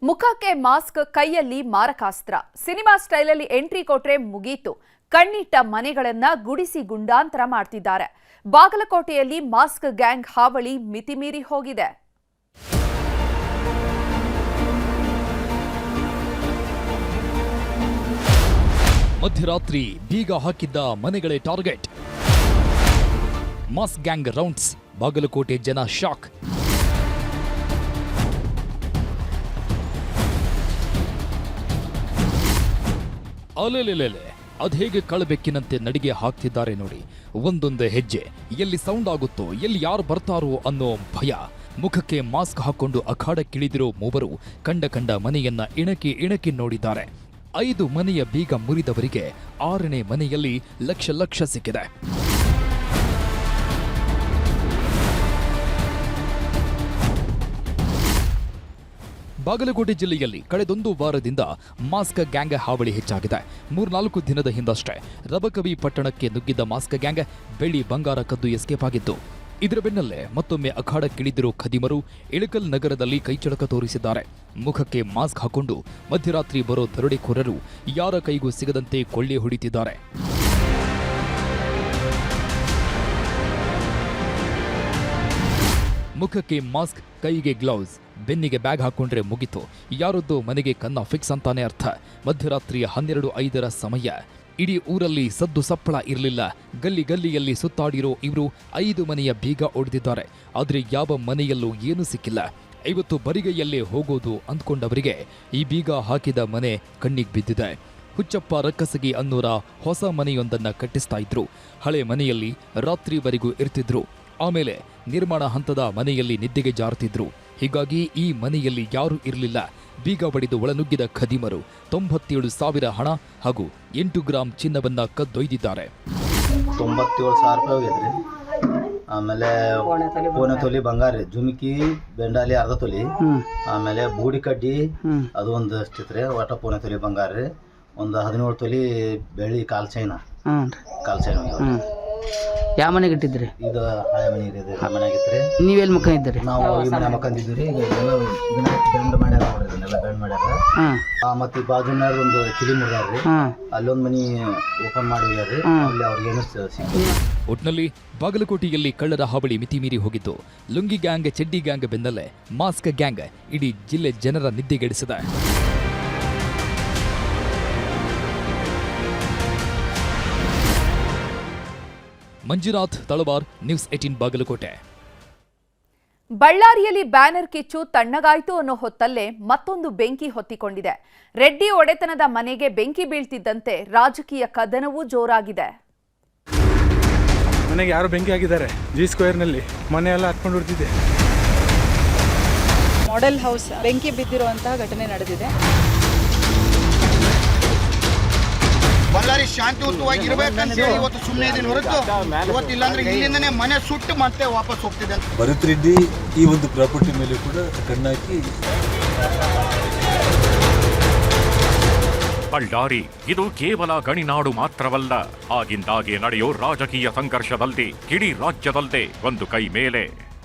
ಮುಖಕ್ಕೆ ಮಾಸ್ಕ್, ಕೈಯಲ್ಲಿ ಮಾರಕಾಸ್ತ್ರ. ಸಿನಿಮಾ ಸ್ಟೈಲಲ್ಲಿ ಎಂಟ್ರಿ ಕೊಟ್ರೆ ಮುಗೀತು. ಕಣ್ಣಿಟ್ಟ ಮನೆಗಳನ್ನ ಗುಡಿಸಿ ಗುಂಡಾಂತರ ಮಾಡ್ತಿದ್ದಾರೆ. ಬಾಗಲಕೋಟೆಯಲ್ಲಿ ಮಾಸ್ಕ್ ಗ್ಯಾಂಗ್ ಹಾವಳಿ ಮಿತಿಮೀರಿ ಹೋಗಿದೆ. ಮಧ್ಯರಾತ್ರಿ ಬೀಗ ಹಾಕಿದ್ದ ಮನೆಗಳೇ target. Mask gang rounds, Bagalkote ಜನ ಶಾಕ್. ಅಲೆಲೆಲೆಲೆ, ಅದೇಗೆ ಕಳಬೆಕ್ಕಿನಂತೆ ನಡಿಗೆ ಹಾಕ್ತಿದ್ದಾರೆ ನೋಡಿ. ಒಂದೊಂದೇ ಹೆಜ್ಜೆ, ಎಲ್ಲಿ ಸೌಂಡ್ ಆಗುತ್ತೋ, ಎಲ್ಲಿ ಯಾರು ಬರ್ತಾರೋ ಅನ್ನೋ ಭಯ. ಮುಖಕ್ಕೆ ಮಾಸ್ಕ್ ಹಾಕೊಂಡು ಅಖಾಡಕ್ಕಿಳಿದಿರೋ ಮೂವರು ಕಂಡ ಮನೆಯನ್ನ ಇಣಕಿ ನೋಡಿದ್ದಾರೆ. 5 ಮನೆಯ ಬೀಗ ಮುರಿದವರಿಗೆ 6ನೇ ಮನೆಯಲ್ಲಿ ಲಕ್ಷ ಸಿಕ್ಕಿದೆ. ಬಾಗಲಕೋಟೆ ಜಿಲ್ಲೆಯಲ್ಲಿ ಕಳೆದೊಂದು ವಾರದಿಂದ ಮಾಸ್ಕ್ ಗ್ಯಾಂಗ್ ಹಾವಳಿ ಹೆಚ್ಚಾಗಿದೆ. 3-4 ದಿನದ ಹಿಂದಷ್ಟೇ ರಬಕವಿ ಪಟ್ಟಣಕ್ಕೆ ನುಗ್ಗಿದ್ದ ಮಾಸ್ಕ್ ಗ್ಯಾಂಗ್ ಬೆಳ್ಳಿ ಬಂಗಾರ ಕದ್ದು ಎಸ್ಕೇಪ್ ಆಗಿತ್ತು. ಇದರ ಬೆನ್ನಲ್ಲೇ ಮತ್ತೊಮ್ಮೆ ಅಖಾಡಕ್ಕಿಳಿದಿರೋ ಖದೀಮರು ಇಳಕಲ್ ನಗರದಲ್ಲಿ ಕೈಚಳಕ ತೋರಿಸಿದ್ದಾರೆ. ಮುಖಕ್ಕೆ ಮಾಸ್ಕ್ ಹಾಕೊಂಡು ಮಧ್ಯರಾತ್ರಿ ಬರೋ ದರೋಡೆಕೋರರು ಯಾರ ಕೈಗೂ ಸಿಗದಂತೆ ಕೊಳ್ಳೆ ಹೊಡಿತಿದ್ದಾರೆ. ಮುಖಕ್ಕೆ ಮಾಸ್ಕ್, ಕೈಗೆ ಗ್ಲೌಸ್, ಬೆನ್ನಿಗೆ ಬ್ಯಾಗ್ ಹಾಕೊಂಡ್ರೆ ಮುಗಿತು. ಯಾರದ್ದೋ ಮನೆಗೆ ಕನ್ನ ಫಿಕ್ಸ್ ಅಂತಾನೆ ಅರ್ಥ. ಮಧ್ಯರಾತ್ರಿ 12:05 ಸಮಯ. ಇಡೀ ಊರಲ್ಲಿ ಸದ್ದು ಸಪ್ಪಳ ಇರಲಿಲ್ಲ. ಗಲ್ಲಿಯಲ್ಲಿ ಸುತ್ತಾಡಿರೋ ಇವರು 5 ಮನೆಯ ಬೀಗ ಒಡೆದಿದ್ದಾರೆ. ಆದರೆ ಯಾವ ಮನೆಯಲ್ಲೂ ಏನೂ ಸಿಕ್ಕಿಲ್ಲ. ಇವತ್ತು ಬರಿಗೈಯಲ್ಲೇ ಹೋಗೋದು ಅಂದ್ಕೊಂಡವರಿಗೆ ಈ ಬೀಗ ಹಾಕಿದ ಮನೆ ಕಣ್ಣಿಗೆ ಬಿದ್ದಿದೆ. ಹುಚ್ಚಪ್ಪ ರಕ್ಕಸಗಿ ಅನ್ನೋರ ಹೊಸ ಮನೆಯೊಂದನ್ನ ಕಟ್ಟಿಸ್ತಾ ಇದ್ರು. ಹಳೆ ಮನೆಯಲ್ಲಿ ರಾತ್ರಿವರೆಗೂ ಇರ್ತಿದ್ರು. ಆಮೇಲೆ ನಿರ್ಮಾಣ ಹಂತದ ಮನೆಯಲ್ಲಿ ನಿದ್ದೆಗೆ ಜಾರುತ್ತಿದ್ರು. ಹೀಗಾಗಿ ಈ ಮನೆಯಲ್ಲಿ ಯಾರೂ ಇರಲಿಲ್ಲ. ಬೀಗ ಬಡಿದು ಒಳನುಗ್ಗಿದ ಖದೀಮರು 97,000 ಹಣ ಹಾಗೂ 8 ಗ್ರಾಂ ಚಿನ್ನವನ್ನ ಕದ್ದೊಯ್ದಿದ್ದಾರೆ. 97,000 ರೂಪಾಯಿ ಹೋಗಿದ್ರಿ. ಆಮೇಲೆ ಪೋನೆ ತೊಲಿ ಬಂಗಾರ, ಜುಮ್ಕಿ, ಬೆಂಡಾಲಿ ಅರ್ಧ ತೊಲಿ, ಆಮೇಲೆ ಬೂಡಿ ಕಡ್ಡಿ ಅದು ಒಂದಷ್ಟಿತ್ರಿ. ಒಟ್ಟ ಪೋನೆ ತೊಲಿ ಬಂಗಾರ ರೀ. ಒಂದು 17 ತೊಲಿ ಬೆಳ್ಳಿ ಕಾಲ್ ಚೈನ. ಯಾವ ಮನೆಗೆ ಇಟ್ಟಿದ್ರಿ? ಇದು ಹಳೆ ಮನೆ ಇದೆ, ಮನೆಯಾಗಿತ್ತು. ನೀವೆಲ್ಲಿ ಮಕ್ಕಂದಿದ್ರಿ? ನಾವು ಈ ಮನೆ ಮಕ್ಕಂದಿದ್ವಿ ರೀ. ಬೆಂಡ್ ಮಾಡ್ಯಾರ ನೋಡ್ರಿ, ಇದನ್ನೆಲ್ಲ ಬೆಂಡ್ ಮಾಡ್ಯಾರ. ಮತ್ತೆ ಬಾಜುನಾರ ಒಂದು ಕಿಲಿ ಮುರಿದಾರ್ರಿ. ಅಲ್ಲೊಂದು ಮನಿ ಓಪನ್ ಮಾಡಿದ್ರಿ. ಅಲ್ಲಿ ಅವ್ರಿಗೇನು ಸಿಕ್ಕಿಲ್ಲ. ಒಟ್ನಲ್ಲಿ ಬಾಗಲಕೋಟೆಯಲ್ಲಿ ಕಳ್ಳರ ಹಾವಳಿ ಮಿತಿಮೀರಿ ಹೋಗಿದ್ದು. ಲುಂಗಿ ಗ್ಯಾಂಗ್, ಚೆಡ್ಡಿ ಗ್ಯಾಂಗ್ ಬೆನ್ನಲ್ಲೇ ಮಾಸ್ಕ್ ಗ್ಯಾಂಗ್ ಇಡೀ ಜಿಲ್ಲೆ ಜನರ ನಿದ್ದೆಗೆಡಿಸಿದೆ. ಮಂಜುನಾಥ್ ತಳವಾರ್, ನ್ಯೂಸ್ 18 ಬಾಗಲಕೋಟೆ. ಬಳ್ಳಾರಿಯಲ್ಲಿ ಬ್ಯಾನರ್ ಕಿಚ್ಚು ತಣ್ಣಗಾಯ್ತು ಅನ್ನೋ ಹೊತ್ತಲ್ಲೇ ಮತ್ತೊಂದು ಬೆಂಕಿ ಹೊತ್ತಿಕೊಂಡಿದೆ. ರೆಡ್ಡಿ ಒಡೆತನದ ಮನೆಗೆ ಬೆಂಕಿ ಬೀಳ್ತಿದ್ದಂತೆ ರಾಜಕೀಯ ಕದನವೂ ಜೋರಾಗಿದೆ. ಮನೆಗೆ ಯಾರು ಬೆಂಕಿ ಆಗಿದ್ದಾರೆ. ಜಿ ಸ್ಕ್ವೇರ್ನಲ್ಲಿ ಮನೆ ಎಲ್ಲ ಹತ್ಕೊಂಡು ಬಿಡ್ತಿದೆ. ಮಾಡೆಲ್ ಹೌಸ್ ಬೆಂಕಿ ಬಿದ್ದಿರುವಂತಹ ಘಟನೆ ನಡೆದಿದೆ. ಬಳ್ಳಾರಿ ಶಾಂತಿಯುತವಾಗಿ ಇರಬೇಕಂತ ಹೇಳಿ ಇವತ್ತು ಸುಮ್ಮನೆ ಇದೀನಿ ಹೊರತು ಇವತ್ತು ಇಲ್ಲಾಂದ್ರೆ ಇಲ್ಲಿಂದನೇ ಮನೆ ಸುಟ್ಟು ಮತ್ತೆ ವಾಪಸ್ ಹೋಗ್ತಿದೆ. ಭರತ್ ರೆಡ್ಡಿ ಈ ಒಂದು ಪ್ರಾಪರ್ಟಿ ಮೇಲೆ ಕೂಡ ಕಣ್ಣಾಕಿ. ಬಳ್ಳಾರಿ ಇದು ಕೇವಲ ಗಣಿನಾಡು ಮಾತ್ರವಲ್ಲ. ಆಗಿಂದಾಗೆ ನಡೆಯೋ ರಾಜಕೀಯ ಸಂಘರ್ಷದಲ್ಲಿ ಇಡೀ ರಾಜ್ಯದಲ್ಲದೆ ಒಂದು ಕೈ ಮೇಲೆ.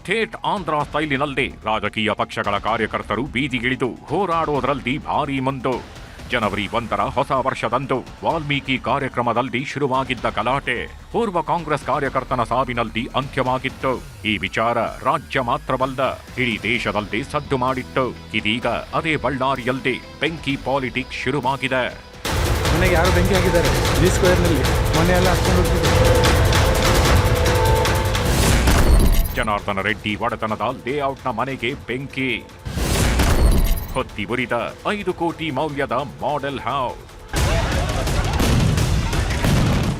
ಥೇಟ್ ಆಂಧ್ರ ಸ್ಟೈಲಿನಲ್ಲಿ ರಾಜಕೀಯ ಪಕ್ಷಗಳ ಕಾರ್ಯಕರ್ತರು ಬೀದಿಗಿಳಿದು ಹೋರಾಡೋದ್ರಲ್ಲಿ ಭಾರೀ ಮುಂದು. ಜನವರಿ 1ರ ಹೊಸ ವರ್ಷದಂದು ವಾಲ್ಮೀಕಿ ಕಾರ್ಯಕ್ರಮದಲ್ಲಿ ಶುರುವಾಗಿದ್ದ ಗಲಾಟೆ ಪೂರ್ವ ಕಾಂಗ್ರೆಸ್ ಕಾರ್ಯಕರ್ತನ ಸಾವಿನಲ್ಲಿ ಅಂತ್ಯವಾಗಿತ್ತು. ಈ ವಿಚಾರ ರಾಜ್ಯ ಮಾತ್ರವಲ್ಲ, ಇಡೀ ದೇಶದಲ್ಲಿ ಸದ್ದು ಮಾಡಿತ್ತು. ಇದೀಗ ಅದೇ ಬಳ್ಳಾರಿಯಲ್ಲಿ ಬೆಂಕಿ ಪಾಲಿಟಿಕ್ಸ್ ಶುರುವಾಗಿದೆ. ಮನೆಗೆ ಯಾರು ಬೆಂಕಿ ಆಗಿದ್ದಾರೆ. ಜಿ ಸ್ಕ್ವೇರ್ನಲ್ಲಿ ಮನೆ ಎಲ್ಲ ಹತ್ಕೊಂಡು ಬಿಡ್ತಿದೆ. ಜನಾರ್ದನ ರೆಡ್ಡಿ ಒಡೆತನದ ಲೇಔಟ್ನ ಮನೆಗೆ ಬೆಂಕಿ ಹೊತ್ತಿ ಉರಿದ 5 ಕೋಟಿ ಮೌಲ್ಯದ ಮಾಡೆಲ್ ಹೌಸ್.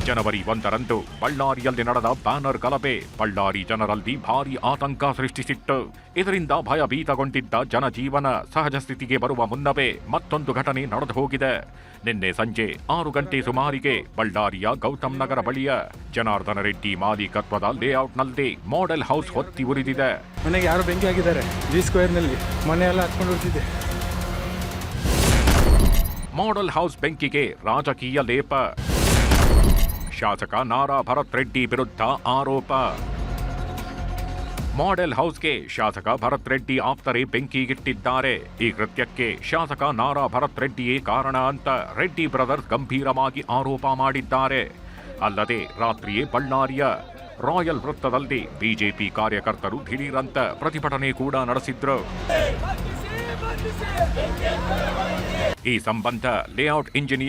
ಜನವರಿ 1ರಂದು ಬಳ್ಳಾರಿಯಲ್ಲಿ ನಡೆದ ಬ್ಯಾನರ್ ಗಲಭೆ ಬಳ್ಳಾರಿ ಜನರಲ್ಲಿ ಭಾರೀ ಆತಂಕ ಸೃಷ್ಟಿಸಿತ್ತು. ಇದರಿಂದ ಭಯಭೀತಗೊಂಡಿದ್ದ ಜನಜೀವನ ಸಹಜ ಸ್ಥಿತಿಗೆ ಬರುವ ಮುನ್ನವೇ ಮತ್ತೊಂದು ಘಟನೆ ನಡೆದು ಹೋಗಿದೆ. ನಿನ್ನೆ ಸಂಜೆ 6 ಗಂಟೆ ಸುಮಾರಿಗೆ ಬಳ್ಳಾರಿಯ ಗೌತಮ್ ನಗರ ಬಳಿಯ ಜನಾರ್ದನ ರೆಡ್ಡಿ ಮಾಲೀಕತ್ವದ ಲೇಔಟ್ನಲ್ಲಿ ಮಾಡೆಲ್ ಹೌಸ್ ಹೊತ್ತಿ ಉರಿದಿದೆ. ಮನೆಗೆ ಯಾರು ಬೆಂಕಿ ಆಗಿದ್ದಾರೆ. ಜಿ ಸ್ಕ್ವೇರ್ನಲ್ಲಿ ಮನೆ ಎಲ್ಲ ಹತ್ಕೊಂಡು ಬಿಡ್ತಿದೆ. ಮಾಡೆಲ್ ಹೌಸ್ ಬೆಂಕಿಗೆ ರಾಜಕೀಯ ಲೇಪ. ಶಾಸಕ ನಾರಾ ಭರತ್ ರೆಡ್ಡಿ ವಿರುದ್ಧ ಆರೋಪ. ಮಾಡೆಲ್ ಹೌಸ್ಗೆ ಶಾಸಕ ಭರತ್ ರೆಡ್ಡಿ ಆಪ್ತರೇ ಬೆಂಕಿಗಿಟ್ಟಿದ್ದಾರೆ. ಈ ಕೃತ್ಯಕ್ಕೆ ಶಾಸಕ ನಾರಾ ಭರತ್ ರೆಡ್ಡಿಯೇ ಕಾರಣ ಅಂತ ರೆಡ್ಡಿ ಬ್ರದರ್ಸ್ ಗಂಭೀರವಾಗಿ ಆರೋಪ ಮಾಡಿದ್ದಾರೆ. ಅಲ್ಲದೆ ರಾತ್ರಿಯೇ ಬಳ್ಳಾರಿಯ ರಾಯಲ್ ವೃತ್ತದಲ್ಲಿ ಬಿಜೆಪಿ ಕಾರ್ಯಕರ್ತರು ದಿಢೀರಂತ ಪ್ರತಿಭಟನೆ ಕೂಡ ನಡೆಸಿದ್ರು. ಈ ಸಂಬಂಧ ಲೇಔಟ್ ಇಂಜಿನಿಯರ್